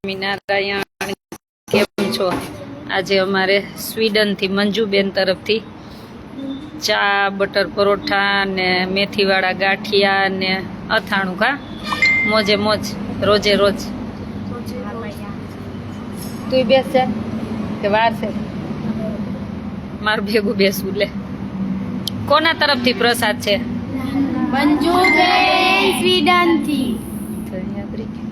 સ્વામિનારાયણ, કેમ છો? આજે અમારે સ્વીડન થી મંજુબેન તરફથી ચા, બટર પરોઠા ને મેથીવાળા ગાંઠિયા ને અથાણું. કા મોજે મોજ, રોજે રોજ. તું બેસ જા કે વાર છે? માર ભેગું બેસવું. લે, કોના તરફથી પ્રસાદ છે? મંજુબેન સ્વીડન થી.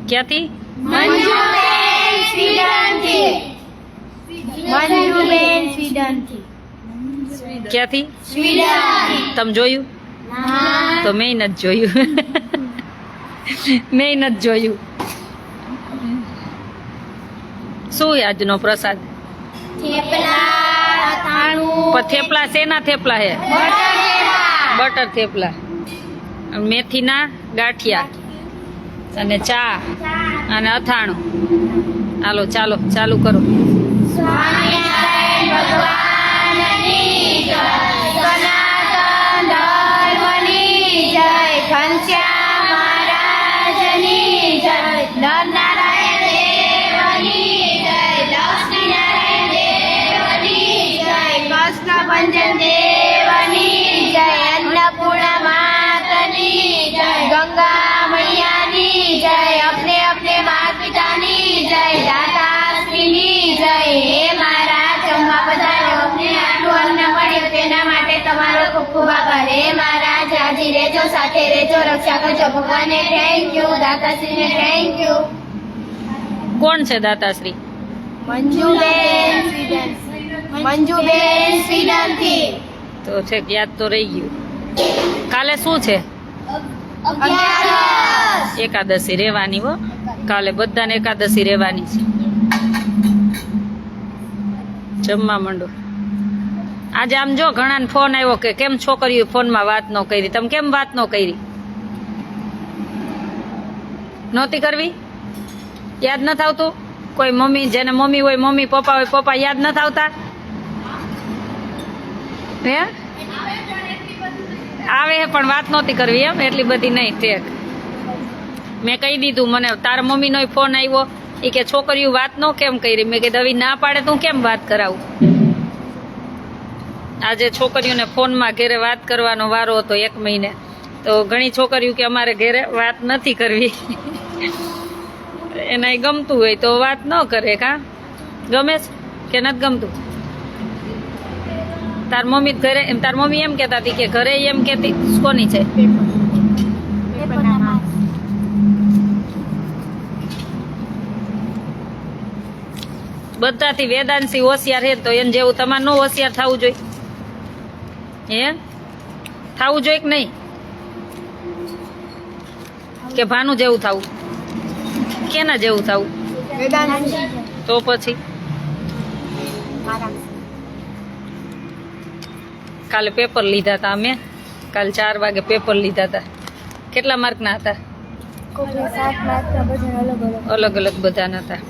ક્યાંથી? મંજુબેન સ્વીડન થી. મંજુબેન સ્વીડન થી. ક્યાંથી? સ્વીડન. તમે જોયું? તો મેં નથી જોયું. મેં નથી જોયું. શું આજનો પ્રસાદ? થેપલા, અથાણું. પણ થેપલા શેના થેપલા હે? બટર થેપલા, મેથીના ગાંઠિયા અને ચા અને અથાણું. હાલો, ચાલો ચાલુ કરો. સ્વામિનારાયણ ભગવાનની જય, સનાતન ધર્મની જય, ઘનશ્યામ મહારાજની જય, નરનારાયણ દેવની જય, લક્ષ્મીનારાયણ દેવની જય, કૃષ્ણભંજન દેવની જય, અન્નપૂર્ણા માતની જય, ગંગા મૈયાની જય, અપને અપને માતા પિતાની જય, દાતાશ્રીની જય. હે મારા જમવા પધાર્યો, અમને આટલું અન્ન મળ્યું તેના માટે તમારો ખૂબ ખૂબ આભાર. હે મારા જાજી રેજો, સાથે રેજો, રક્ષા કરજો. ભગવાનને થેન્ક યુ, દાતાશ્રીને થેન્ક યુ. કોણ છે દાતાશ્રી? મંજુબેન સ્વીડન. મંજુબેન સ્વીડન થી. તો છે, યાદ તો રહી ગયું. કાલે શું છે? એકાદશી રહેવાની હો. કાલે બધાને એકાદશી રહેવાની છે. જમવા માંડો. આજે આમ જો ઘણાને ફોન આવ્યો કે કેમ છોકરીઓ ફોનમાં વાત ન કરી. તમે કેમ વાત ન કરી? નહોતી કરવી? યાદ નથી આવતું? કોઈ મમ્મી, જેને મમ્મી હોય મમ્મી, પપ્પા હોય પપ્પા, યાદ નથી આવતા? હે આવે પણ વાત નહોતી કરવી એમ? એટલી બધી નહીં. ઠેક, મેં કહી દીધું. મને તારા મમ્મીનો ફોન આવ્યો, એ કે છોકરીઓ વાત ન કેમ કરી. મેં કીધું હવે ના પાડે તું કેમ વાત કરાવું? આજે છોકરીઓને ફોનમાં ઘેરે વાત કરવાનો વારો હતો 1 મહિને. તો ઘણી છોકરીઓ કે અમારે ઘેરે વાત નથી કરવી. એને ગમતું હોય તો વાત ન કરે. કા ગમે કે નથી ગમતું? તાર મમ્મી ઘરે એમ, તાર મમ્મી એમ કહેતા હતી કે ઘરે એમ કહેતી. કોની છે? બધાથી વેદાંશી હોશિયાર હે, તો એને જેવું તમારે ન હોશિયાર થવું જોઈએ? હે થવું જોઈએ કે નહીં? કે ભાનું જેવું થવું? કેના જેવું થવું? તો પછી કાલે પેપર લીધા હતા અમે. કાલે 4 વાગે પેપર લીધા હતા. કેટલા માર્કના હતા? અલગ અલગ બધાના હતા.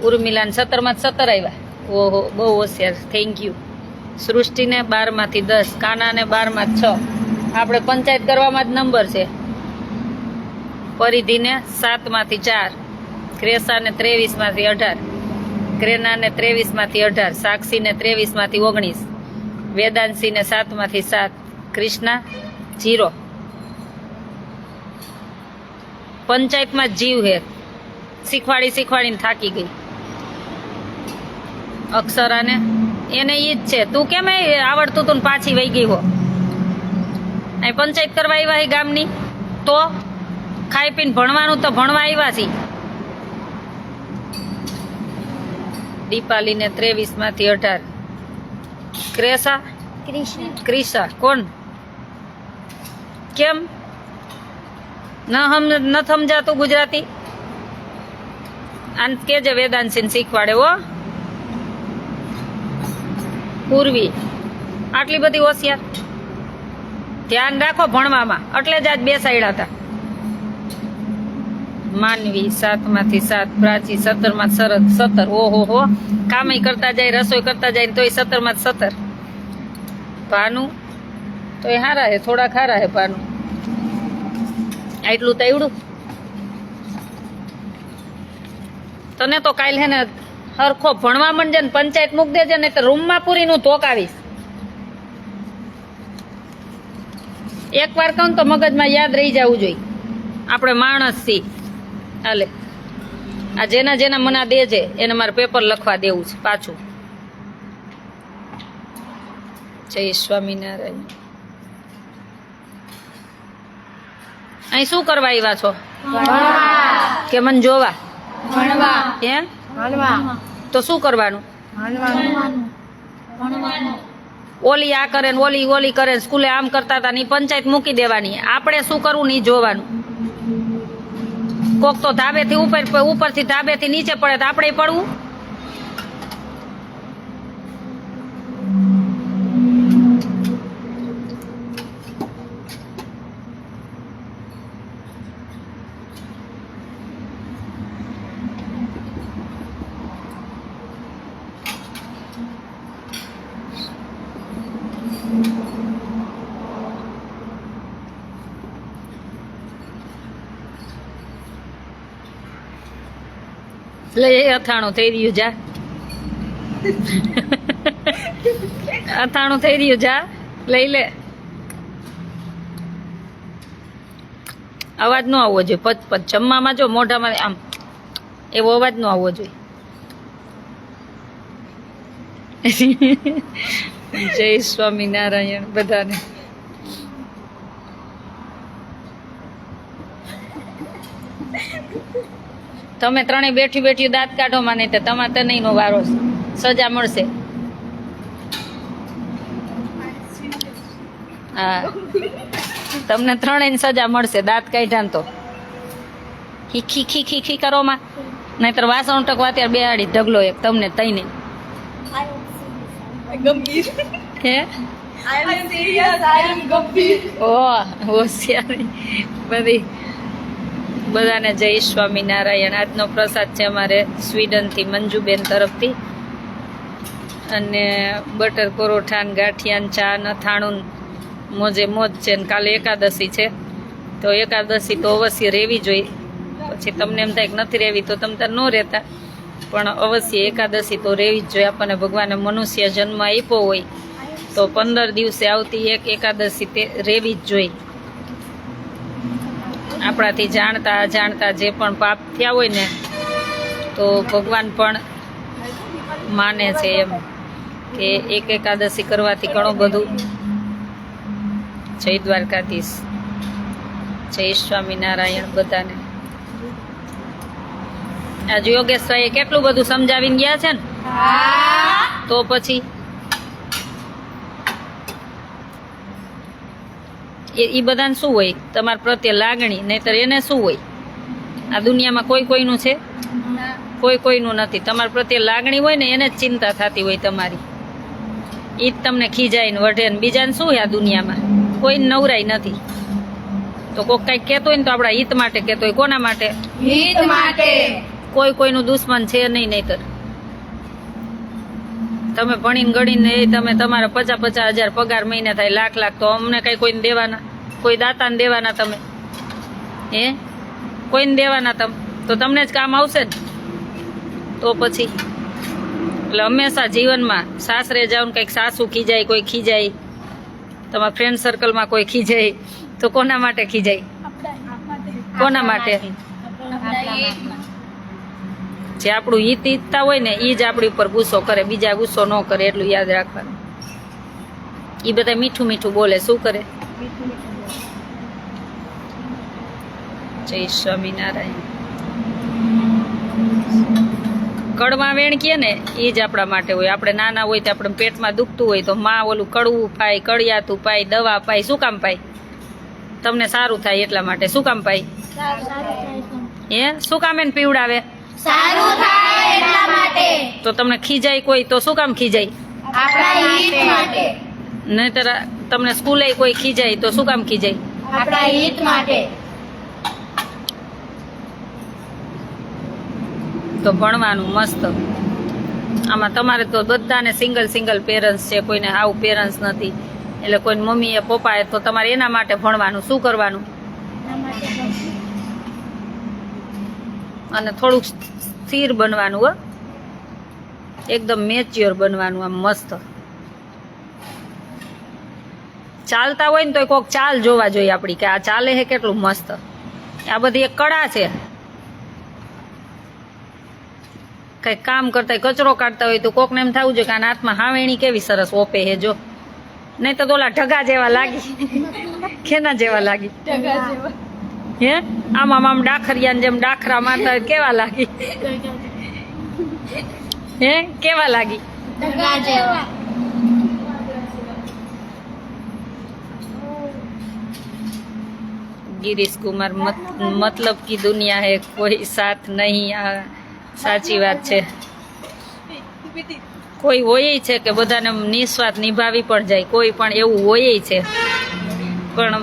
ઉર્મિલાને 17 માં 17 આવ્યા. ઓહો, બહુ હોશિયાર. Thank you. સૃષ્ટિને 12 માંથી 10, કાનાને 12 માં 6. આપણે પંચાયત કરવામાં જ નંબર છે. પરિધિને 7 માંથી 4, ક્રેસાને 23 માંથી 18, ક્રેનાને 23 માંથી 18, સાક્ષીને 23 માંથી 19, વેદાંશીને 7 માંથી 7, કૃષ્ણા 0. પંચાયતમાં જીવ હે. શીખવાડીને થાકી ગઈ. અક્ષરાને એને ઈ જ છે. તું કેમ આવડતું તું પાછી વહી ગઈ હો? અહીં પંચાયત કરવા આવ્યા હે ગામની? તો ખાઈ પીને ભણવાનું તો ભણવા આવ્યા છી. દીપાલીને 23 માંથી 18, ક્રિશા કોણ? કેમ ન સમજાતું ગુજરાતી? આને કેજે વેદાંશીને શીખવાડે હો. પૂર્વી આટલી બધી હોશિયાર. ધ્યાન રાખો ભણવામાં, એટલે જ આજ બેસાડ્યા હતા. માનવી 7 માંથી 7, પ્રાચી 17 માં 17. ઓહો હો, કામે કરતા જાય, રસોઈ કરતા જાય તોય 17 માં 17. ભાનુ તો એ હારા હે, થોડાક હારા હે ભાનુ. આટલું તો આવડું. તને તો કાલ હે ને હરખો ભણવા માંડજે ને પંચાયત મૂક દેજે ને તો રૂમમાં પૂરીનું ધોક આવીશ. એકવાર કહું તો મગજમાં યાદ રહી જવું જોઈએ. આપણે માણસ છીએ. હાલે આ જેના જેના મના દે છે એને મારે પેપર લખવા દેવું છે પાછું. જય સ્વામિનારાયણ. અહીં શું કરવા આવ્યા છો? કે મને જોવા? એમ તો શું કરવાનું? ઓલી આ કરે ને ઓલી કરે ને સ્કૂલે આમ કરતા હતા ને ઈ પંચાયત મૂકી દેવાની. આપણે શું કરવું ને ઈ જોવાનું. કોક તો ધાબેથી ઉપરથી ધાબેથી નીચે પડે તો આપણે પડવું. લે અથાણું થઈ રહ્યું જા. અથાણું થઈ રહ્યું જા લઈ લે. અવાજ ન આવવો જોઈએ. પચ પચ જમવામાં જો મોઢામાં આમ એવો અવાજ ન આવવો જોઈએ. જય સ્વામિનારાયણ બધાને. તમે ત્રણેય બેઠી દાંત કાઢો માં, નહીં તો તમારે તને નો વારો સજા મળશે. હા તમને ત્રણેય સજા મળશે દાંત કાઢ્યા ને તો. ખી ખી ખી ખી કરો માં, નહીતર વાસણ ટકવા ત્યારે બેહાડી ઢગલો એક તમને તઈને. હે ઓહ હોશિયારી બધી. બધાને જય સ્વામિનારાયણ. આજનો પ્રસાદ છે અમારે સ્વીડનથી મંજુબેન તરફથી, અને બટર પરોઠા ને ગાંઠિયા ને ચા ને અથાણું મોજે મોજ છે. ને કાલે એકાદશી છે તો એકાદશી તો અવશ્ય રહેવી જોઈએ. પછી તમને એમ થાય કે નથી રહેવી તો તમે તાર ન રહેતા, પણ અવશ્ય એકાદશી તો રહેવી જ જોઈએ. આપણને ભગવાને મનુષ્ય જન્મ આપ્યો હોય તો 15 દિવસે આવતી એક એકાદશી તે રહેવી જ જોઈએ. આપણાથી જાણતા અજાણતા જે પણ પાપ થયા હોય ને તો ભગવાન પણ માને છે એમ કે એક એકાદશી કરવાથી ઘણું બધું. જય દ્વારકાધીશ. જય સ્વામિનારાયણ બધાને. આજ યોગેશભાઈએ કેટલું બધું સમજાવીને ગયા છે ને, તો પછી એ બધાને શું હોય? તમારા પ્રત્યે લાગણી, નહીતર એને શું હોય? આ દુનિયામાં કોઈ કોઈનું છે? કોઈ કોઈનું નથી. તમારા પ્રત્યે લાગણી હોય ને એને જ ચિંતા થતી હોય તમારી. ઈ જ તમને ખીજાય ને વઢે ને. બીજાને શું હોય આ દુનિયામાં? કોઈ નવરાય નથી. તો કોઈક કઈક કહેતો હોય ને તો આપણા હિત માટે કહેતો હોય. કોના માટે? હિત માટે. કોઈ કોઈનું દુશ્મન છે નહીં. નહીતર તમે ભણીને ગણીને તમે તમારા 50-50 હજાર પગાર મહિને થાય, લાખ તો અમને કઈ કોઈને દેવાના? કોઈ દાતાને દેવાના તમે? હે કોઈને દેવાના તમે? તો તમને જ કામ આવશે ને. તો પછી એટલે હંમેશા જીવનમાં સાસરે જાવ ને કંઈક સાસુ ખીજાય, કોઈ ખીજાય, તમારા ફ્રેન્ડ સર્કલમાં કોઈ ખીજાય તો કોના માટે ખીજાય? કોના માટે? જે આપણું હિત ઈચ્છતા હોય ને એ જ આપણી ઉપર ગુસ્સો કરે, બીજા ગુસ્સો ન કરે. એટલું યાદ રાખવાનું. એ બધા મીઠું મીઠું બોલે, શું કરે? જય સ્વામિનારાયણ. કડવા વેણ કહે ને એ જ આપણા માટે હોય. આપણે નાના હોય તો આપણે પેટમાં દુખતું હોય તો માં ઓલું કડવું પાય, કડિયાતું પાય, દવા પાય. શું કામ પાય? તમને સારું થાય એટલા માટે. શું કામ પાય? હે શું કામ એને પીવડાવે? સારું થાય એટલા માટે. તો તમને ખીજાય કોઈ તો શું કામ ખીજાય? આપણા હિત માટે. નહીતર તમને સ્કૂલે કોઈ ખીજાય તો શું કામ ખીજાય? આપણા હિત માટે. તો ભણવાનું મસ્ત. આમાં તમારે તો બધાને સિંગલ પેરેન્ટ્સ છે, કોઈને હાવ પેરેન્ટ્સ નથી. એટલે કોઈ મમ્મીએ પપ્પાએ તો તમારે એના માટે ભણવાનું. શું કરવાનું? અને થોડુંક સ્થિર બનવાનું હો, એકદમ મેચ્યોર બનવાનું, આમ મસ્ત ચાલતા હોય ને તો કોક ચાલ જોવા જોઈએ આપણી, કે આ ચાલે છે કેટલું મસ્ત. આ બધી એક કળા છે. કંઈક કામ કરતા હોય, કચરો કાઢતા હોય તો કોકને એમ થવું જોઈએ કે આના હાથમાં હાવેણી કેવી સરસ ઓપે છે જો, નહીં તો ઓલા ઢગા જેવા લાગી. કેના જેવા લાગી? હે આમ ડાખરિયાને જેમ ડાખરા મારતા હોય કેવા લાગી? હે કેવા લાગી? गिरीश कुमार मतलब की दुनिया है कोई साथ नहीं. આ સાચી વાત છે. કોઈ હોય છે કે બધાને નિસ્વાર્થ નિભાવી પણ જાય, કોઈ પણ એવું હોય છે, પણ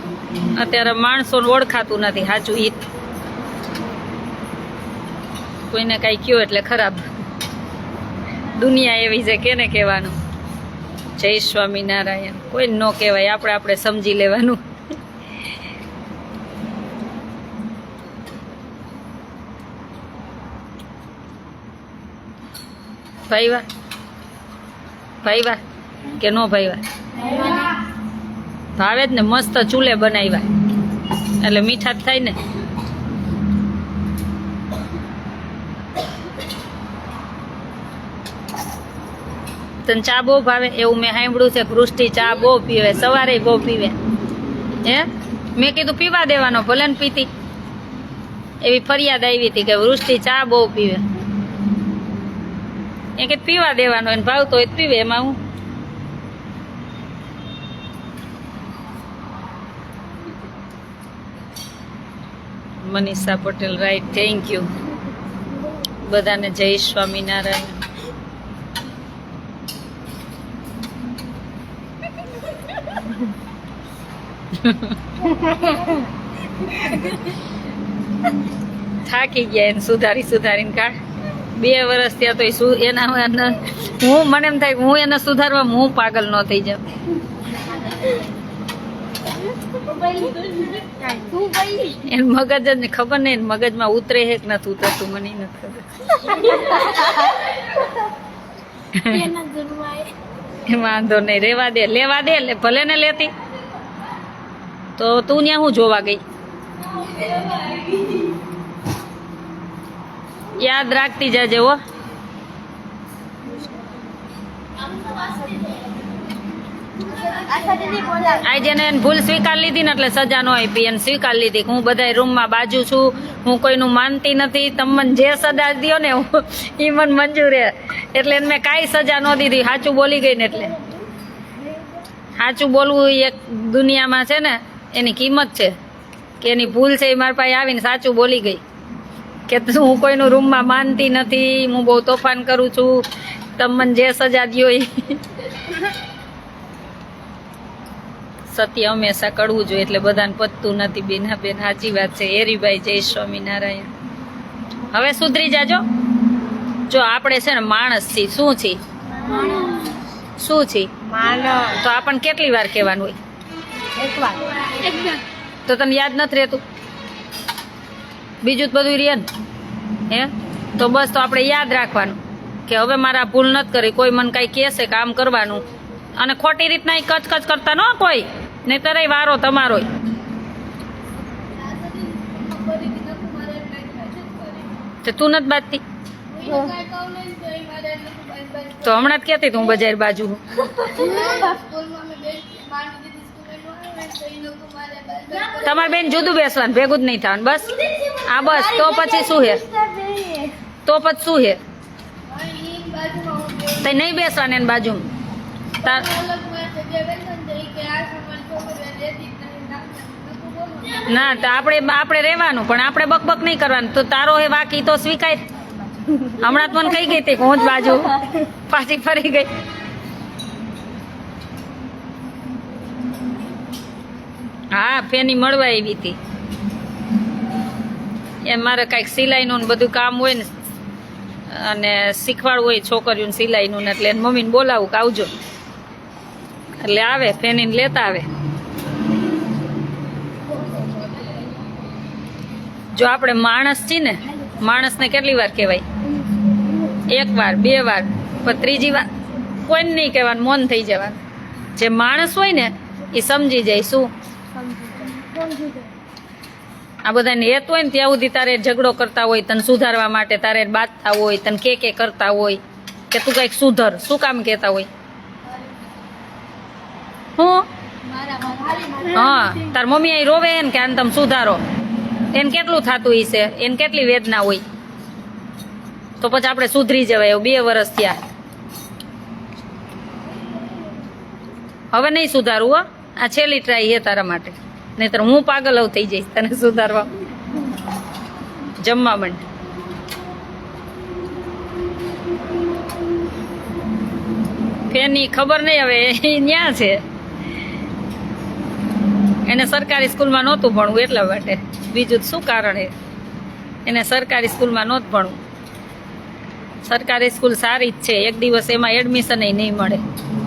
અત્યારે માણસોને ઓળખાતું નથી સાચું હિત. કોઈને કાંઈ કયો એટલે ખરાબ. દુનિયા એવી છે, કેને કહેવાનું? જય સ્વામિનારાયણ. કોઈ ન કહેવાય, આપણે સમજી લેવાનું. ભાઈવા ભાઈવા કે નો ભાઈવા? ભાવે જ ને, મસ્ત ચૂલે બનાવ્યા એટલે મીઠા જ થાય ને. તને ચા બહુ ભાવે એવું મેં સાંભળ્યું છે. વૃષ્ટિ ચા બહુ પીવે, સવારે બહુ પીવે. હે મેં કીધું પીવા દેવાનો, ભલે ને પીતી. એવી ફરિયાદ આવી હતી કે વૃષ્ટિ ચા બહુ પીવે. એ કે પીવા દેવાનો, એને ભાવતો હોય પીવે, એમાં હું. Manisha Patel right, thank you. બધાને જય સ્વામિનારાયણ. થાકી ગયા એને સુધારીને કાઢ. 2 વર્ષ ત્યાં તો એના હું મને એમ થાય હું એને સુધારવા હું પાગલ ન થઈ જાઉં. એને મગજ જ ખબર નહીં, મગજમાં ઉતરે હે કે નથી ઉતરતું મને નથી ખબર. વાંધો નહીં, રેવા દે, લેવા દે, ભલે ને લેતી. તો તું ત્યાં હું જોવા ગઈ? યાદ રાખતી જાજે હો. આજે એને ભૂલ સ્વીકાર લીધી ને એટલે સજા ન આપી. એને સ્વીકાર લીધી કે હું બધા રૂમમાં બાજુ છું, હું કોઈનું માનતી નથી, તમે મને જે સજા દો ને એ મને મંજૂર છે. એટલે એને મેં કાંઈ સજા ન દીધી. સાચું બોલી ગઈ ને એટલે. સાચું બોલવું એક દુનિયામાં છે ને એની કિંમત છે, કે એની ભૂલ છે એ મારા પાસે આવીને સાચું બોલી ગઈ કે હું કોઈનું રૂમમાં માનતી નથી, હું બહુ તોફાન કરું છું, તમે મને જે સજા દો એ. સત્ય હંમેશા કડવું જોઈએ એટલે બધાને પતતું નથી. બેના બેન સાચી વાત છે. હેરીભાઈ જય સ્વામિનારાયણ. હવે સુધરી જાજો. જો આપણે છે ને માણસ છીએ. શું છીએ? શું છીએ? તો આપણને કેટલી વાર કહેવાનું હોય? એકવાર. તો તને યાદ નથી રહેતું? બીજું જ બધું રહે ને. હે તો બસ, તો આપણે યાદ રાખવાનું કે હવે મારા ભૂલ નથી કરી. કોઈ મને કાંઈ કહેશે કામ કરવાનું, અને ખોટી રીતના કચકચ કરતા ન કોઈ, નહીં તો વારો તમારો. તો તું નથી બાજતી? તો હમણાં જ કહેતી તું બજાર બાજુ. તમારે બેન જુદું બેસવાનું, ભેગું જ નહીં થવાનું. બસ આ બસ. તો પછી શું હે? તો પછી શું હે? તો નહીં બેસવાનું એની બાજુમાં. ના તો આપણે રહેવાનું, પણ આપણે બકબક નહીં કરવાનું. તો તારો હે બાકી તો સ્વીકાર. હમણાં તો મને કહી ગઈ હતી કે હું જ બાજુ, પાછી ફરી ગઈ. હા ફેની મળવા આવી હતી. એ મારે કાંઈક સિલાઈનું ને બધું કામ હોય ને, અને શીખવાડવું હોય છોકરીઓને સિલાઈનું ને, એટલે એને મમ્મીને બોલાવું કે આવજો. એટલે આવે, ફેનીને લેતા આવે. જો આપણે માણસ છીએ ને, માણસને કેટલી વાર કહેવાય? એક વાર 2 વાર પણ ત્રીજી વાર કોઈને નહીં કહેવાનું, મૌન થઈ જવાનું. જે માણસ હોય ને એ સમજી જાય. શું આ બધાને હેત હોય ને ત્યાં સુધી તારે ઝઘડો કરતા હોય, તને સુધારવા માટે તારે બાંધતા હોય, તને કે કરતા હોય કે તું કંઈક સુધર. શું કામ કહેતા હોય? હું હા, તાર મમ્મી અહીં રોવે ને કે આને તમે સુધારો, એને કેટલું થતું હશે, એને કેટલી વેદના હોય, તો પછી આપણે સુધરી જવાય. એવું 2 વર્ષ થયા, હવે નહીં સુધારવું હો. આ છેલ્લી ટ્રાય છે તારા માટે, નહીતર હું પાગલ થઈ જઈશ તને સુધારવા. જમવા માંડ. ફેની ખબર નહીં હવે ન્યા છે. એને સરકારી સ્કૂલમાં નહોતું ભણવું એટલા માટે, બીજું શું કારણ છે? એને સરકારી સ્કૂલમાં નહોતું ભણવું. સરકારી સ્કૂલ સારી જ છે, એક દિવસ એમાં એડમિશન નહીં મળે,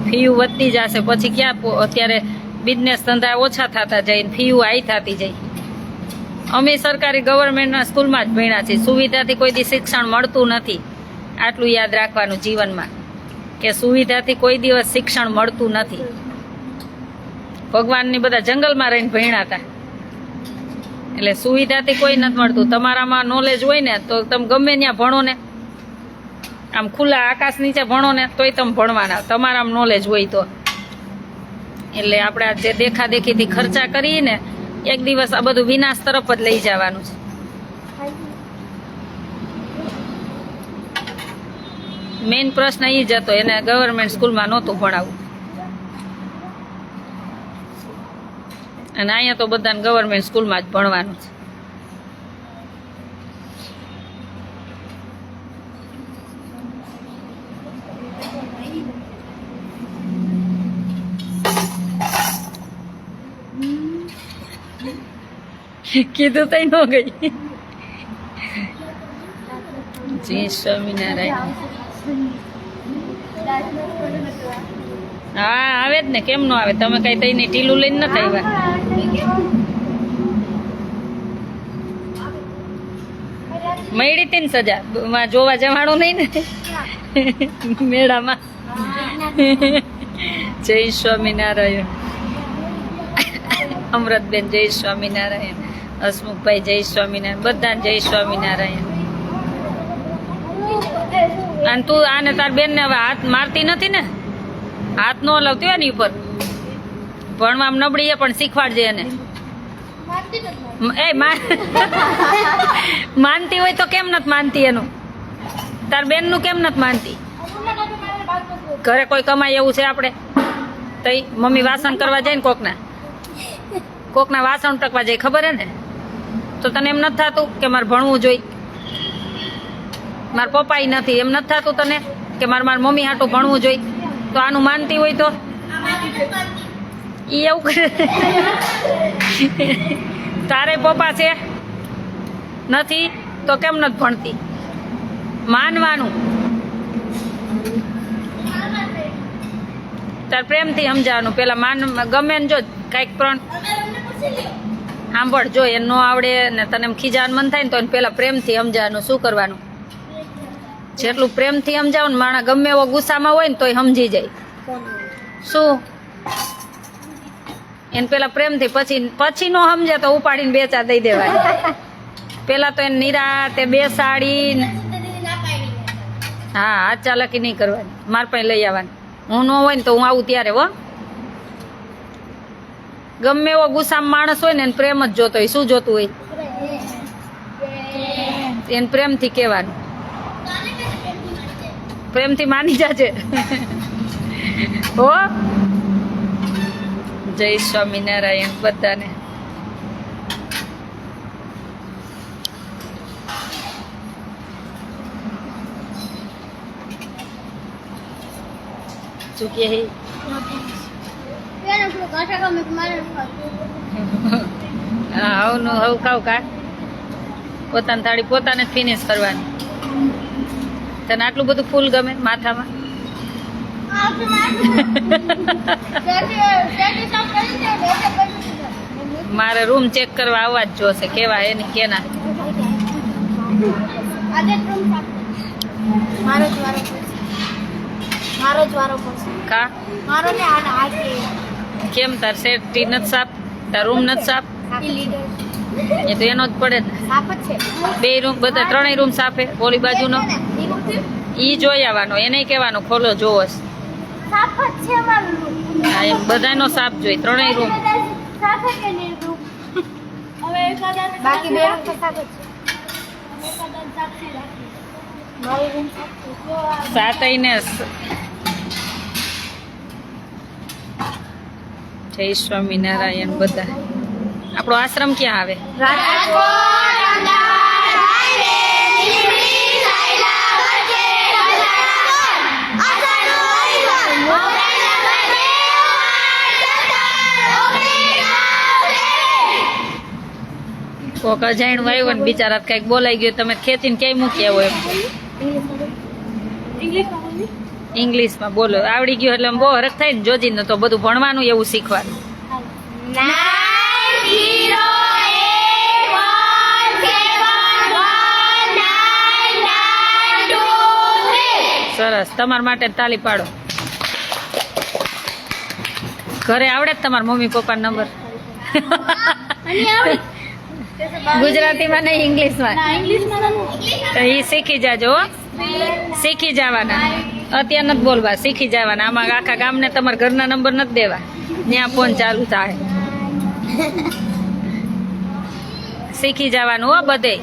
ફી વધતી જશે. પછી ક્યાં અત્યારે બિઝનેસ ધંધા ઓછા થતા જાય ને ફી હાઈ થતી જાય. અમે સરકારી ગવર્મેન્ટના સ્કૂલમાં જ ભણ્યા છીએ. સુવિધાથી કોઈ દી શિક્ષણ મળતું નથી. આટલું યાદ રાખવાનું જીવનમાં કે સુવિધાથી કોઈ દિવસ શિક્ષણ મળતું નથી. ભગવાનની બધા જંગલમાં રહીને ભણ્યા હતા, એટલે સુવિધાથી કોઈ નથી મળતું. તમારામાં નોલેજ હોય ને તો તમે ગમે ત્યાં ભણો ને, આમ ખુલ્લા આકાશ નીચે ભણો ને તોય તમે ભણવાના, તમારામાં નોલેજ હોય તો. એટલે આપણે આ જે દેખાદેખીથી ખર્ચા કરીએ ને, એક દિવસ આ બધું વિનાશ તરફ જ લઈ જવાનું છે. મેઇન પ્રશ્ન એ જ હતો, એને ગવર્મેન્ટ સ્કૂલમાં નહોતું ભણાવવું. અને અહીંયા તો બધાને ગવર્મેન્ટ સ્કૂલમાં જ ભણવાનું છે. કીધું તઈ ન ગઈ. જય સ્વામિનારાયણ. હા આવે જ ને, કેમ નો આવે? તમે કઈ તઈની ઢીલું લઈને નથી આવ્યા. મળી હતી ને સજા, જોવા જવાનું નહીં ને મેળામાં. જય સ્વામિનારાયણ. અમૃતબેન જય સ્વામિનારાયણ. હસમુખભાઈ જય સ્વામિનારાયણ. બધાને જય સ્વામિનારાયણ. અને તું આને તાર બેન ને હવે હાથ મારતી નથી ને? હાથ ન હલાવતી હોય ને ઉપર. ભણવામાં નબળી પણ શીખવાડજે એને. એ માનતી હોય તો કેમ નથી માનતી એનું? તાર બેન નું કેમ નથી માનતી? ઘરે કોઈ કમાય એવું છે આપણે? તઈ મમ્મી વાસણ કરવા જાય ને કોકના વાસણ ટકવા જાય, ખબર હે ને? તો તને એમ નથી થતું કે મારે ભણવું જોઈએ? મારા પપ્પા નથી એમ નથી થતું તને કે મારા મમ્મી હાટું ભણવું જોઈએ? તો આનું માનતી હોય તો ઈ એવું કરે. તારે પપ્પા છે નથી તો કેમ નથી ભણતી? માનવાનું. તાર પ્રેમથી સમજાવવાનું. પેલા ગમે ને જો કઈક પણ સાંભળ, જો એને ન આવડે ને તને એમ ખીજાવાનું મન થાય ને તો પેલા પ્રેમથી સમજાવવાનું. શું કરવાનું? જેટલું પ્રેમથી સમજાવું ને, માણસ ગમે એવો ગુસ્સામાં હોય ને તોય સમજી જાય. શું એને પેલા પ્રેમથી, પછી નો સમજે તો ઉપાડીને 2 4 દઈ દેવાય. પેલા તો એને નિરાતે બેસાડીને, હા હાથ ચાલાકી નહીં કરવાની, માર પાસે લઈ આવવાની. હું ન હોય ને તો હું આવું ત્યારે. હો, ગમે એવો ગુસ્સામાં માણસ હોય ને એને પ્રેમ જ જોતો હોય. શું જોતું હોય? એને પ્રેમથી કહેવાનું. પ્રેમથી માની જાજે. હો, જય સ્વામિનારાયણ બધાને. ચૂક્યા હે હવનું હવ ખાવ કા. પોતાની થાળી પોતાને જ ફિનિશ કરવાની. તને આટલું બધું ફૂલ ગમે માથામાં? મારે રૂમ ચેક કરવા આવવા જ જોશે. કેવા એની કેના મારો જ વારો પડશે. મારો જ વારો પડશે. કા મારો ને આ કેમ તાર સેટી નથી સાફ, તાર રૂમ નથી સાફ? લીડર એ તો એનો જ પડે ને. સાફ જ છે. બે રૂમ બધા ત્રણેય રૂમ સાફે, ઓલી બાજુનો ઈ જોઈ આવવાનો, એને કહેવાનું ખોલો જોવો છે. સાફ જ છે અમારું room. હા એમ બધાનો સાફ જોઈ, ત્રણેય રૂમ. સાફ જ છે ને room. બાકી બે room તો સાફ જ છે. મારો room સાફ છે. સાતઈને જય સ્વામિનારાયણ. બધા આપણો આશ્રમ ક્યાં આવે? રાજકોટ અમદાવાદ હાઈવે નીમડી સાયલા વચ્ચે રાજકોટ આસાનો હરિવર મોબાઈલ નંબર 9817 કોક અજાણ્યું આવ્યું ને બિચારા કઈક બોલાઈ ગયું, તમે ખેંચીને ક્યાંય મૂકી આવો એમ. ઇંગ્લિશમાં બોલો, આવડી ગયું એટલે આમ બહુ હરખ થાય ને જોજીને, તો બધું ભણવાનું એવું શીખવાનું. 90871992 સરસ, તમારા માટે તાલી પાડો. ઘરે આવડે જ તમારા મમ્મી પપ્પાનો નંબર? ગુજરાતીમાં નહીં, ઇંગ્લિશમાં. તો એ શીખી જાજો હો. શીખી જવાના, અત્યારે નથી બોલવા, શીખી જવાના. આમાં આખા ગામને તમારા ઘરના નંબર નથી દેવા, ત્યાં ફોન ચાલુ થાય. શીખી જવાનું હો બધે.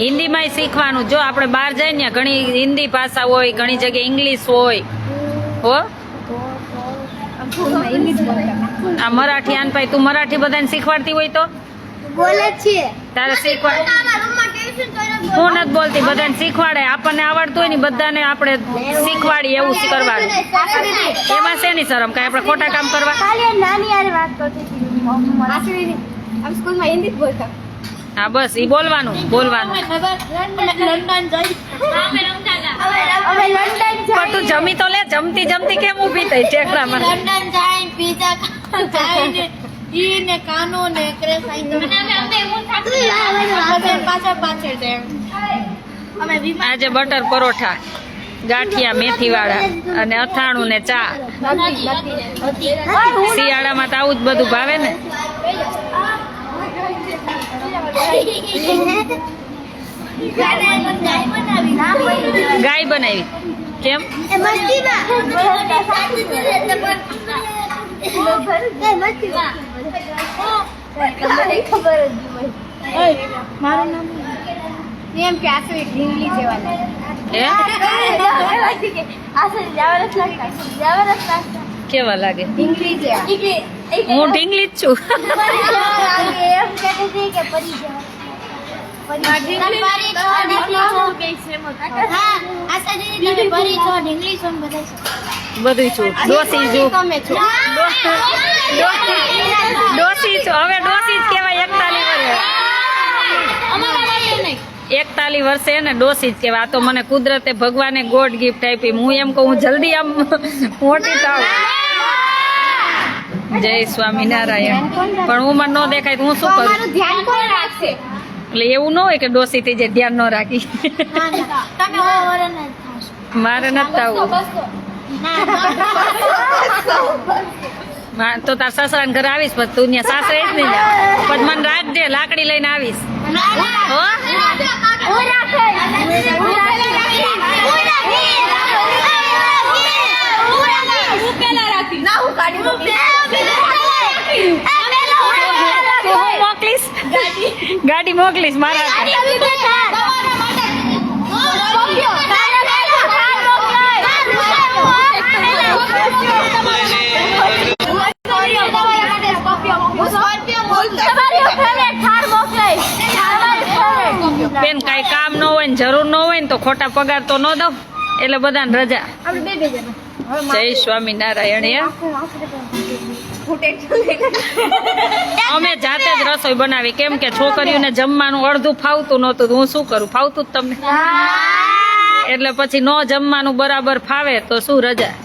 હિન્દીમાંય શીખવાનું. જો આપણે બહાર જઈએ ને ઘણી હિન્દી ભાષા હોય, ઘણી જગ્યાએ ઇંગ્લિશ હોય હો. આ મરાઠી આન ભાઈ, તું મરાઠી બધાને શીખવાડતી હોય તો બોલે છે. તારે શીખવાડ. હું નથી બોલતી, બધાને શીખવાડે. આપણને આવડતું હોય ને બધાને આપણે શીખવાડીએ એવું કરવાનું. એમાં શેની શરમ? કાંઈ આપણે ખોટા કામ કરવા? ખાલી નાની યાર વાત કરતી હતી. આમ સ્કૂલમાં હિન્દી જ બોલતા. હા બસ ઈ બોલવાનું. લંડન જઈ. અમે લંડન પણ તું જમી તો લે, જમતી જમતી કેમ ઊભી થઈ ટેકરામાં? લંડન જાય પીઝા ખાઈને ઈ ને કાનો ને ક્રેશ પાછળ અમે આજે બટર પરોઠા, ગાંઠિયા મેથીવાળા અને અથાણું ને ચા. શિયાળામાં તો આવું જ બધું ભાવે ને. ગાય બનાવી કેમ? મારું નામ એમ કે આસુ ઢીંગલી જેવા હે? કેવા લાગે? ઢીંગલી જેવા હું ઢીંગલી જ છું. એમ કહેતી હતી કે પરી જેવા બધું છું. ડોસી છું. ડોસી છું. હવે ડોસી જ કહેવાય. 41 વર્ષે ને ડોસી જ કહેવાય. આ તો મને કુદરતે ભગવાને ગોડ ગિફ્ટ આપી. હું એમ કહું હું જલ્દી આમ મોટી થાવ. જય સ્વામિનારાયણ. પણ ઉંમર ન દેખાય તો હું શું કરું? ધ્યાન કોણ રાખશે? એટલે એવું ન હોય કે ડોસી થઈ જાય ધ્યાન ન રાખી. મારે નથી આવું. તો તાર સસરાને ઘરે આવીશ પછી તું ત્યાં સાસરે જ નહીં જા. પછી મને રાખજે, લાકડી લઈને આવીશ. હો મોકલીશ, ગાડી મોકલીશ મારા હાથે. બેન કઈ કામ ન હોય ને જરૂર ન હોય ને તો ખોટા પગાર તો ન દઉં, એટલે બધાને રજા. જય સ્વામિનારાયણ. અમે જાતે જ રસોઈ બનાવી, કેમ કે છોકરીઓને જમવાનું અડધું ફાવતું નહોતું. હું શું કરું? ફાવતું જ તમને. એટલે પછી ન જમવાનું બરાબર ફાવે તો શું રજા.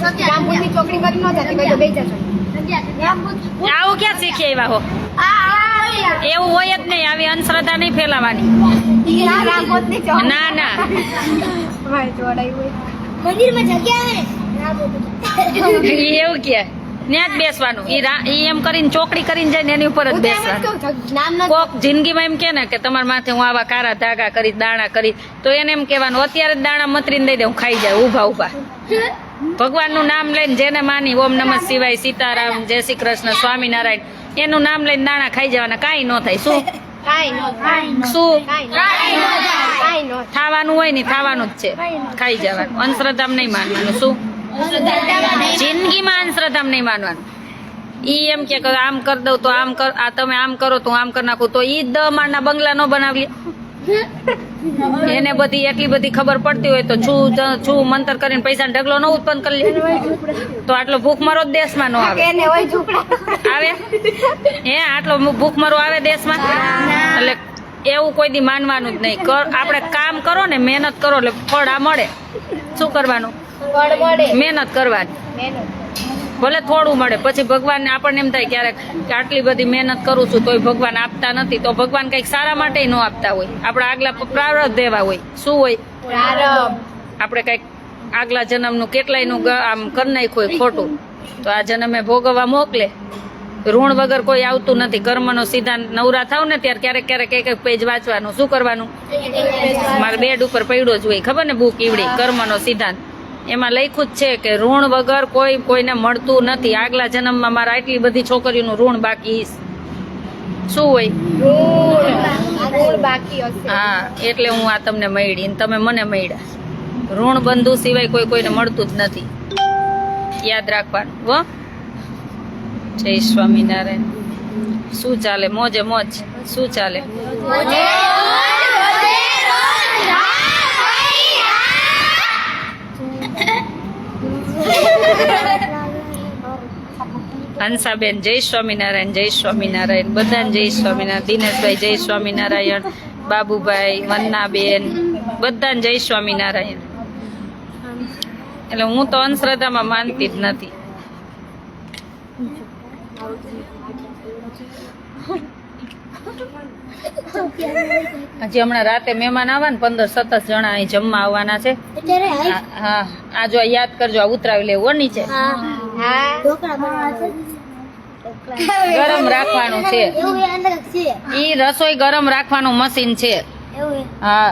રામપુરની ચોકડી બાજુ ન જતી કોઈ તો બે જતો આવું ક્યાં શીખી આવ્યા હો? એવું હોય જ નહીં, આવી અંધશ્રદ્ધા નહીં ફેલાવાની. રામપુરની ચોકડી ના ના, ભાઈ જોડાયું હોય મંદિરમાં જગ્યા આવે ઈ એવું કે ત્યાં જ બેસવાનું. ઈ એમ કરીને ચોકડી કરીને જાય ને એની ઉપર જ બેસવાનું. નામ ન કોક જિંદગીમાં એમ કે ને કે તમારા માથે હું આવા કારા ધાગા કરી દાણા કરી, તો એને એમ કહેવાનું અત્યારે જ દાણા મતરીને દઈ દે, હું ખાઈ જાય ઊભા ઊભા. ભગવાનનું નામ લઈને જેને માની ઓમ નમઃ શિવાય, સીતારામ, જય શ્રી કૃષ્ણ, સ્વામિનારાયણ, એનું નામ લઈને દાણા ખાઈ જવાના, કાંઈ ન થાય. શું શું થવાનું હોય ને થવાનું જ છે, ખાઈ જવાનું. અંધશ્રદ્ધામાં નહીં માનવાનું. શું જિંદગીમાં અંધશ્રદ્ધામાં નહીં માનવાનું. ઈ એમ કે આમ કરી દઉં તો આમ કર, આ તમે આમ કરો તો આમ કરી નાખું, તો ઈ 10 માળના બંગલા ન બનાવી. એને બધી એટલી બધી ખબર પડતી હોય તો છું મંતર કરીને પૈસા ઢગલો ન ઉત્પન્ન કરી લે, તો આટલો ભૂખમરો જ દેશમાં ન આવે. આવે હે આટલો ભૂખમરો આવે દેશમાં? એટલે એવું કોઈ દી માનવાનું જ નહીં. આપણે કામ કરો ને, મહેનત કરો એટલે ફળ આ મળે. શું કરવાનું? મહેનત કરવાની. ભલે થોડું મળે, પછી ભગવાન આપણને એમ થાય ક્યારેક કે આટલી બધી મહેનત કરું છું તોય ભગવાન આપતા નથી, તો ભગવાન કંઈક સારા માટે ન આપતા હોય. આપણા આગલા પ્રારબ્ધ એવા હોય. શું હોય? આપણે કંઈક આગલા જન્મનું કેટલાયનું આમ કરી નાખ્યું હોય ખોટું, તો આ જન્મે ભોગવવા મોકલે. ઋણ વગર કોઈ આવતું નથી. કર્મનો સિદ્ધાંત નવરા થાવ ને ત્યારે ક્યારેક ક્યારેક એક એક પેજ વાંચવાનું. શું કરવાનું? મારે બેડ ઉપર પડ્યો જ હોય, ખબર ને, બુક ઈવડી કર્મનો સિદ્ધાંત. એમાં લખ્યું જ છે કે ઋણ વગર કોઈને મળતું નથી. આગલા જન્મમાં મારા આટલી બધી છોકરીઓનું ઋણ બાકી. શું હોય? હા, એટલે હું આ તમને મળી ને તમે મને મળ્યા. ઋણ બંધુ સિવાય કોઈને મળતું જ નથી. યાદ રાખવાનું હો. જય સ્વામિનારાયણ. શું ચાલે? મોજે મોજ. શું ચાલે? હંસાબેન જય સ્વામિનારાયણ. જય સ્વામિનારાયણ. બધાને જય સ્વામિનારાયણ. દિનેશભાઈ જય સ્વામિનારાયણ. બાબુભાઈ, વન્નાબેન, બધાને જય સ્વામિનારાયણ. એટલે હું તો અંધશ્રદ્ધામાં માનતી જ નથી. હજી હમણાં રાતે મહેમાન આવવા ને 15-17 જણા અહીં જમવા આવવાના છે. હા, આ જો યાદ કરજો, આ ઉતરાવી લેવું નીચે. ગરમ રાખવાનું છે. ઈ રસોઈ ગરમ રાખવાનું મશીન છે. હા,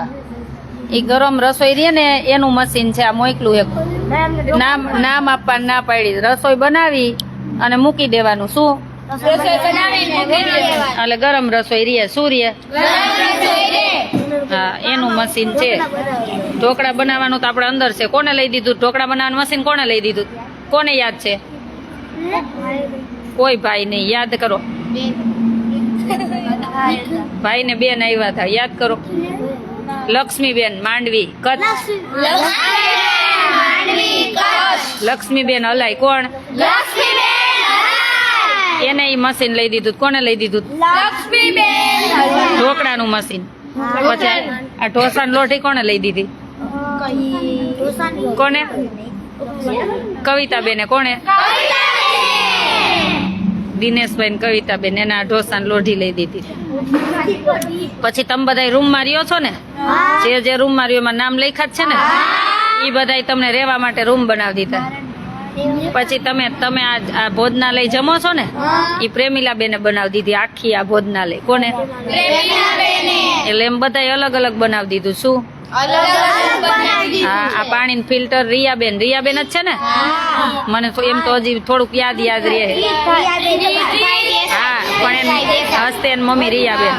ઈ ગરમ રસોઈ રે ને એનું મશીન છે. આ મોકલું એક નામ આપવાનું ના પાડી. રસોઈ બનાવી અને મૂકી દેવાનું. શું? એટલે ગરમ રસોઈ રે. શું રે? હા, એનું મશીન છે. ઢોકળા બનાવવાનું તો આપણે અંદર છે. કોને લઈ દીધું ઢોકળા બનાવવાનું મશીન? કોને લઈ દીધું? કોને યાદ છે? કોઈ ભાઈ નહીં. યાદ કરો. ભાઈ ને બેન આવ્યા હતા. યાદ કરો. લક્ષ્મીબેન માંડવી કચ્છ. લક્ષ્મીબેન હલાઈ. કોણ? એને ઈ મશીન લઈ દીધું. કોને લઈ દીધું? ઢોકળાનું મશીન. પછી આ ઢોસાની લોટી કોને લઈ દીધી? કોને? કવિતાબેને. કોને? દિનેશભાઈ કવિતાબેન. એના ઢોસાની લોઢી લઈ દીધી. પછી તમે બધા રૂમમાં રહ્યો છો ને, જે રૂમમાં રહ્યો એમાં નામ લખ્યા જ છે ને, એ બધા તમને રહેવા માટે રૂમ બનાવી દીધા. પછી તમે આ ભોજનાલય જમો છો ને, એ પ્રેમીલા બેને બનાવી દીધી આખી આ ભોજનાલય. કોને? એટલે એમ બધા અલગ અલગ બનાવી દીધું. શું? હા, આ પાણીનું ફિલ્ટર રિયાબેન જ છે ને? મને તો એમ તો હજી થોડુંક યાદ રહે. હા, પણ એમ હસ્તે મમ્મી રિયાબેન.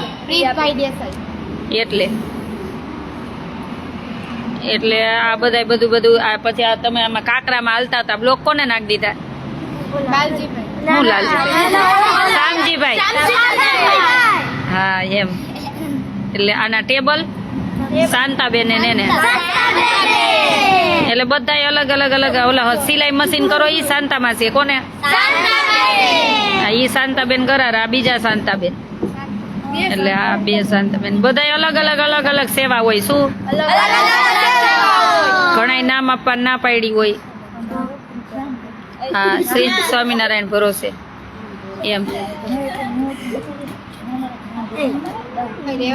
એટલે આ બધા બધું આ પછી આ તમે આમાં કાકરામાં હાલતા હતા, બ્લોક કોને નાખી દીધા? હું લાલજીભાઈ. શામજીભાઈ. હા, એમ. એટલે આના ટેબલ શાંતાબેન ને એટલે બધા અલગ અલગ ઓલા સિલાઈ મશીન કરો ઈ શાંતામાં છે. કોને? ઈ શાંતાબેન કરાર. આ બીજા શાંતાબેન. એટલે આ બે શાંતાબેન. બધા અલગ અલગ સેવા હોય. શું? ઘણા નામ આપવા ના પાડી હોય. હા શ્રી સ્વામિનારાયણ ભરોસે એમ.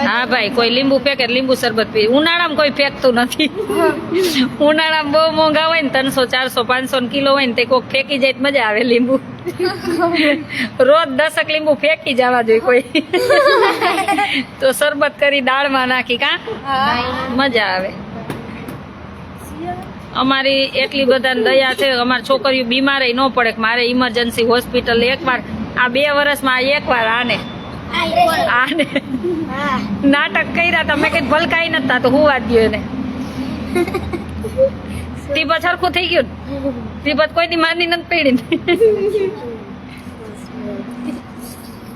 હા ભાઈ, કોઈ લીંબુ ફેંકે લીંબુ શરબત પી. ઉનાળામાં કોઈ ફેંકતું નથી. ઉનાળામાં બહુ મોંઘા હોય ને 300 400 500 કિલો હોય ને તે કોઈક ફેંકી જાય તો મજા આવે લીંબુ. રોજ 10 લીંબુ ફેંકી જવા જોઈએ કોઈ. તો શરબત કરી દાળમાં નાખી કા મજા આવે. અમારી એટલી બધાને દયા છે, અમારી છોકરીઓ બીમાર ન પડે કે મારે ઇમરજન્સી હોસ્પિટલ એકવાર આ 2 વર્ષમાં એકવાર આને નાટક કર્યા હતા. મેં કઈ ભલકાઈ નતા તો હું વાત દયો એને. તીબત સરખું થઈ ગયું. તીબત કોઈ દી માની નથી પડી.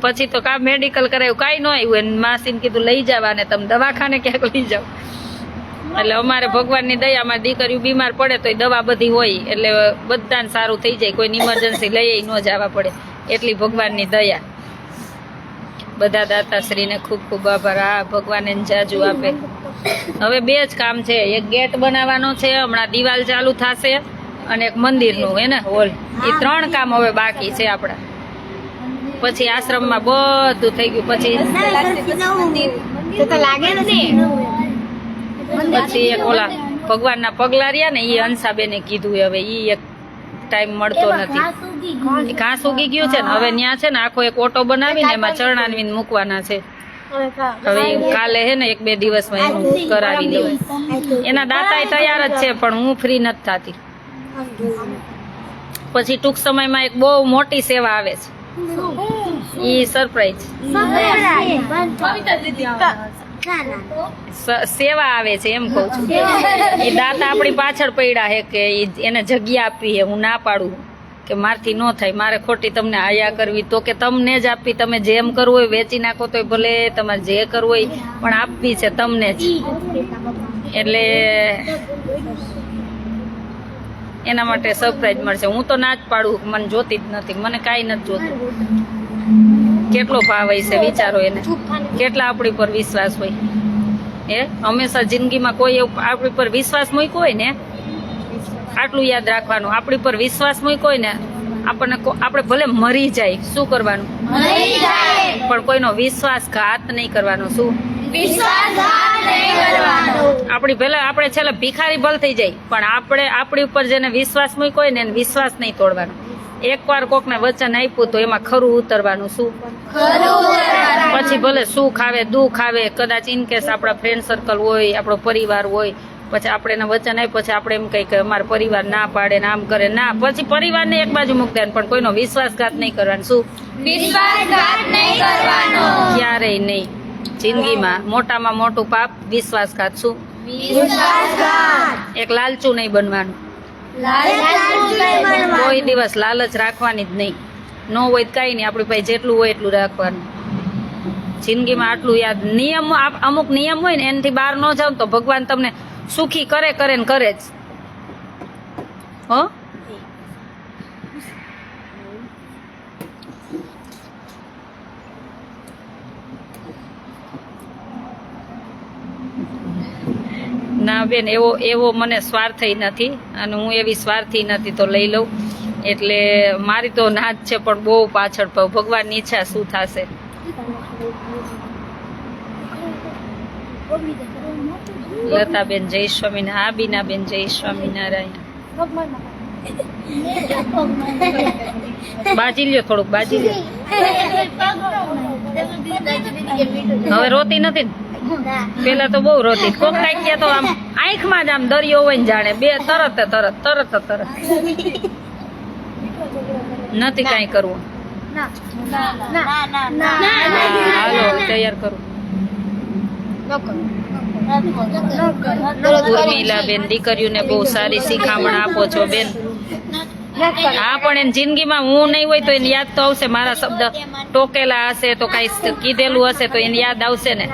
પછી તો કા મેડિકલ કરાયું કાંઈ ન આવ્યું એને માસીને કીધું લઈ જવા ને તમે દવાખાને ક્યાંક લઈ જાઓ. એટલે અમારે ભગવાનની દયામાં દીકરીઓ બીમાર પડે તો દવા બધી હોય એટલે બધાને સારું થઈ જાય. કોઈ ઇમરજન્સી લઈ ન જવા પડે એટલી ભગવાનની દયા. બધા દાતાશ્રીને ખૂબ ખૂબ આભાર. આ ભગવાન એને જાજુ આપે. હવે 2 જ કામ છે, એક ગેટ બનાવવાનો છે, હમણાં દિવાલ ચાલુ થશે, અને એક મંદિરનું હે ને હોલ. એ 3 કામ હવે બાકી છે આપણા. પછી આશ્રમમાં બધું થઈ ગયું. પછી પછી એક ઓલા ભગવાનના પગલા રહ્યા ને એ હંસાબેને કીધું હવે ઈ એક ટાઈમ મળતો નથી. ઘાસ ઉગી ગયું છે ને હવે ત્યાં છે ને આખો એક ઓટો બનાવીને એમાં ચરણાવીને મૂકવાના છે. હવે કાલે હે ને 1-2 દિવસમાં એનું કરાવી લઉં. એના દાતાય તૈયાર જ છે પણ હું ફ્રી નથી થતી. પછી ટૂંક સમયમાં એક બહુ મોટી સેવા આવે છે. ઈ સરપ્રાઈઝ સેવા આવે છે એમ કઉ છું. એ દાતા આપણી પાછળ પડ્યા હે કે એને જગ્યા આપવી હે. હું ના પાડું કે મારથી ન થાય, મારે ખોટી તમને આયા કરવી તો કે તમને જ આપવી. તમે જેમ કરવું હોય વેચી નાખો તોય ભલે, તમારે જે કરવું હોય પણ આપવી છે તમને જ. એટલે એના માટે સરપ્રાઈઝ મળશે. હું તો ના જ પાડું, મને જોતી જ નથી, મને કાંઈ નથી જોતું. કેટલો ભાવ હોય છે વિચારો એને, કેટલા આપણી પર વિશ્વાસ હોય. હંમેશા જિંદગીમાં કોઈ આપણી પર વિશ્વાસ મૂક્યો હોય ને, આટલું યાદ રાખવાનું, આપણી પર વિશ્વાસ મૂક્યો હોય ને આપણે ભલે મરી જાય, શું કરવાનું? પણ કોઈનો વિશ્વાસઘાત નહીં કરવાનો. શું? આપણે છેલ્લે ભિખારી ભલ થઈ જાય પણ આપણી ઉપર જેને વિશ્વાસ મૂક્યો હોય ને એને વિશ્વાસ નહીં તોડવાનો. એકવાર કોકને વચન આપ્યું તો એમાં ખરું ઉતરવાનું. શું? પછી ભલે સુખ આવે દુઃખ આવે, કદાચ ઇનકેસ આપણા ફ્રેન્ડ સર્કલ હોય, આપણો પરિવાર હોય, પછી આપણે એને વચન આપ્યું, પછી આપણે એમ કહી કે અમારો પરિવાર ના પાડે ને આમ કરે, ના, પછી પરિવારને એક બાજુ મૂકી દેવાનું પણ કોઈનો વિશ્વાસઘાત નહીં કરવાનો. શું? ક્યારેય નહીં. જિંદગીમાં મોટામાં મોટું પાપ વિશ્વાસઘાત. શું? એક લાલચું નહીં બનવાનું. કોઈ દિવસ લાલચ રાખવાની જ નહીં. ન હોય કઈ નહીં, આપણી પાસે જેટલું હોય એટલું રાખવાનું. જિંદગીમાં આટલું યાદ. નિયમ, અમુક નિયમ હોય ને એનાથી બહાર ન જાવ તો ભગવાન તમને સુખી કરે ને કરે જ. હો ના બેન, એવો મને સ્વાર્થી નથી અને હું એવી સ્વાર્થી નથી તો લઈ લઉં. એટલે મારી તો ના જ છે પણ બહુ પાછળ ભગવાનની ઈચ્છા શું થશે. લતાબેન જય સ્વામિનારાયણ. હા બીનાબેન જય સ્વામિનારાયણ. બાજી લ્યો, થોડુંક બાજી લ્યો. હવે રોતી નથી ને? પેલા તો બહુ રોતી. કોક કઈ ગયા તો આમ આંખમાં જ આમ દરિયો હોય ને જાણે બે તરત નથી કઈ કરવું. હાલો તૈયાર કરું. ઉર્મિલાબેન, દીકરીઓને બહુ સારી શિખામણ આપો છો બેન. હા પણ એની જિંદગીમાં હું નહીં હોય તો એને યાદ તો આવશે. મારા શબ્દ ટોકેલા હશે તો કઈ કીધેલું હશે તો એને યાદ આવશે ને,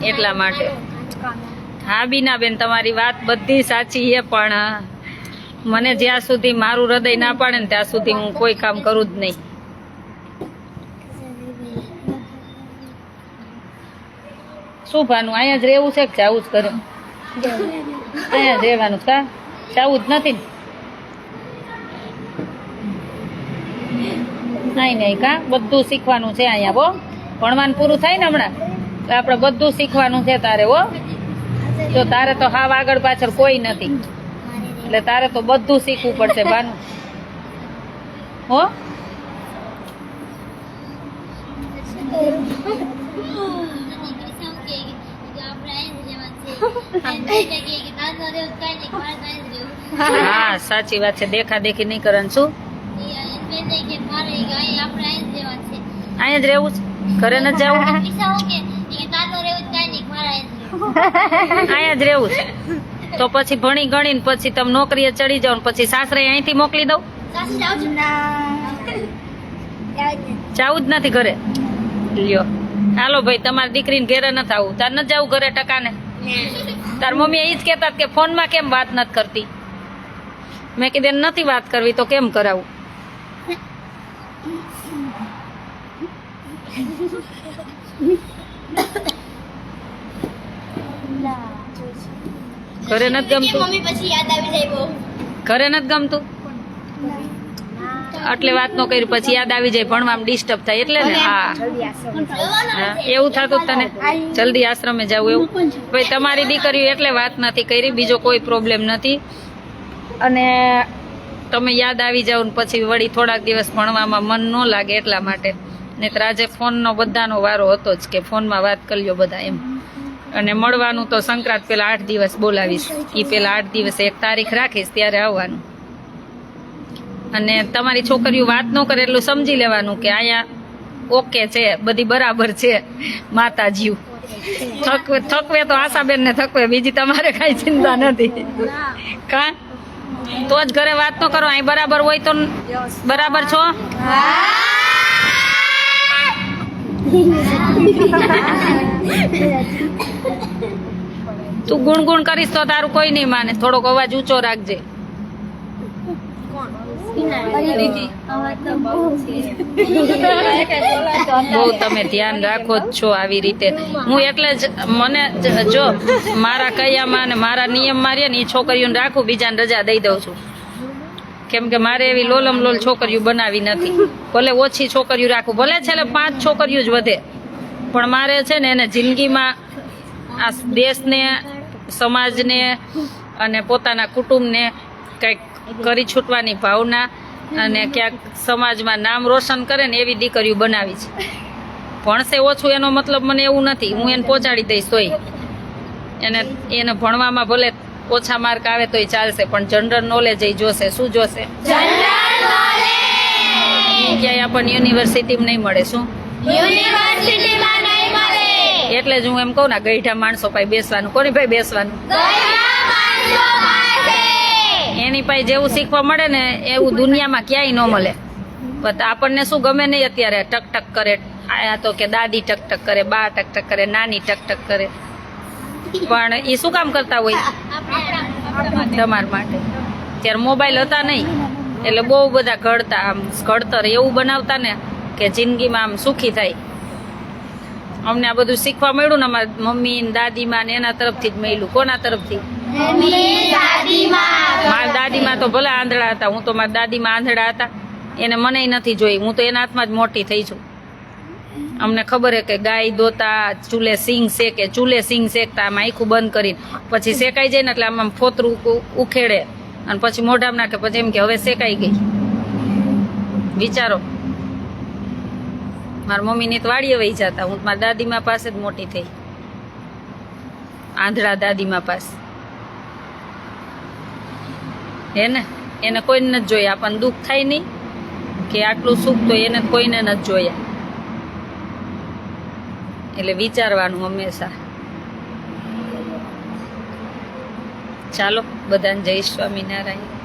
એટલા માટે. હા બીનાબેન, તમારી વાત બધી સાચી છે પણ મને જ્યાં સુધી મારું હૃદય ના પાડે ને ત્યાં સુધી હું કોઈ કામ કરું જ નહીં. શું ભાનું, અહીંયા જ રહેવું છે કે જવું જ કરે? અહીંયા જ રહેવાનું કા? જવું જ નથી ને? નહીં નહીં કા બધું શીખવાનું છે અહીંયા હો ભણવાનું પૂરું થાય ને હમણાં તો આપણે બધું શીખવાનું છે તારે હો તો તારે તો હાવ આગળ પાછળ કોઈ નથી એટલે તારે તો બધું શીખવું પડશે બાનું હો હા સાચી વાત છે દેખા દેખી નહીં કરવાનું શું અહીંયા જ રહેવું છે ઘરે ન જવું અહીંયા જ રહેવું છે તો પછી ભણી ગણીને પછી તમે નોકરીએ ચડી જાવ ને પછી સાસરે અહીંથી મોકલી દઉં જાવું જ નથી ઘરે લ્યો હાલો ભાઈ તમારી દીકરીને ઘરે નથી આવું તાર નથી જવું ઘરે ટકાને તાર મમ્મી એ જ કહેતા કે ફોનમાં કેમ વાત નથી કરતી મેં કીધું નથી વાત કરવી તો કેમ કરાવું ઘરે નથી ગમતું ઘરે નથી ગમતું એટલે વાત નો કરી પછી યાદ આવી જાય ભણવામાં ડિસ્ટર્બ થાય એટલે ને હા એવું થતું તને જલ્દી આશ્રમે જવું એવું ભાઈ તમારી દીકરીઓ એટલે વાત નથી કરી બીજો કોઈ પ્રોબ્લેમ નથી અને તમે યાદ આવી જાવ ને પછી વળી થોડાક દિવસ ભણવામાં મન ન લાગે એટલા માટે નહીંતર આજે ફોનનો બધાનો વારો હતો જ કે ફોનમાં વાત કરી લ્યો બધા એમ અને મળવાનું તો સંક્રાંત પેલા 8 દિવસ બોલાવીશ એ પેલા 8 દિવસે એક તારીખ રાખીશ ત્યારે આવવાનું અને તમારી છોકરીઓ વાત ન કરે એટલું સમજી લેવાનું કે અહીંયા ઓકે છે બધી બરાબર છે માતાજીઓ થકવે તો આશાબેન ને થકવે બીજી તમારે કઈ ચિંતા નથી કા તો જ ઘરે વાત ન કરો અહીં બરાબર હોય તો બરાબર છો તું ગુણગુણ કરીશ તો તારું કોઈ નહીં માને થોડોક અવાજ ઊંચો રાખજે બહુ તમે ધ્યાન રાખો જ છો આવી રીતે હું એટલે જ મને જો મારા કયામાં ને મારા નિયમમાં રહે ને એ છોકરીઓને રાખું બીજાને રજા દઈ દઉં છું કેમ કે મારે એવી લોલમ લોલ છોકરીઓ બનાવી નથી ભલે ઓછી છોકરીઓ રાખું ભલે છેલ્લે 5 છોકરીઓ જ વધે પણ મારે છે ને એને જિંદગીમાં આ દેશને સમાજને અને પોતાના કુટુંબને કંઈક કરી છૂટવાની ભાવના અને ક્યાંક સમાજમાં નામ રોશન કરે ને એવી દીકરીઓ બનાવી છે ભણશે ઓછું એનો મતલબ મને એવું નથી હું એને પહોંચાડી દઈશ તોય એને ભણવામાં ભલે ઓછા માર્ક આવે તોય ચાલશે પણ જનરલ નોલેજ એ જોશે શું જોશે ક્યાંય આપણને યુનિવર્સિટીમાં નહીં મળે શું એટલે જ હું એમ કહું ને ગઈઢા માણસો પાસે બેસવાનું કોની પાસે બેસવાનું એની પાસે જેવું શીખવા મળે ને એવું દુનિયામાં ક્યાંય ન મળે પણ આપણને શું ગમે નહીં અત્યારે ટક ટક કરે આ તો કે દાદી ટક ટક કરે બા ટક ટક કરે નાની ટક ટક કરે પણ એ શું કામ કરતા હોય તમારા માટે ત્યારે મોબાઈલ હતા નહીં એટલે બહુ બધા ઘડતા આમ ઘડતર એવું બનાવતા ને કે જિંદગીમાં આમ સુખી થાય અમને આ બધું શીખવા મળ્યું ને અમારા મમ્મી ને દાદીમાં ને એના તરફથી જ મળ્યું કોના તરફથી મારા દાદીમાં તો ભલે આંધળા હતા હું તો મારા દાદીમાં આંધળા હતા એને મને નથી જોઈ હું તો એના હાથમાં જ મોટી થઈ છું અમને ખબર હે કે ગાય દોતા ચૂલે સિંગ શેકે ચૂલે સિંગ શેકતા આમ આખું બંધ કરીને પછી શેકાઈ જાય ને એટલે આમ ફોતરું ઉખેડે અને પછી મોઢામાં નાખે પછી એમ કે હવે શેકાઈ ગઈ વિચારો મારા મમ્મીની તો વાડીએ વહી જતા હું મારા દાદીમા પાસે જ મોટી થઈ આંધળા દાદીમા પાસે હે ને એને કોઈને નથી જોયા આપણને દુઃખ થાય નહીં કે આટલું સુખ તો એને કોઈને નથી જોયા એટલે વિચારવાનું હંમેશા ચાલો બધાને જય સ્વામિનારાયણ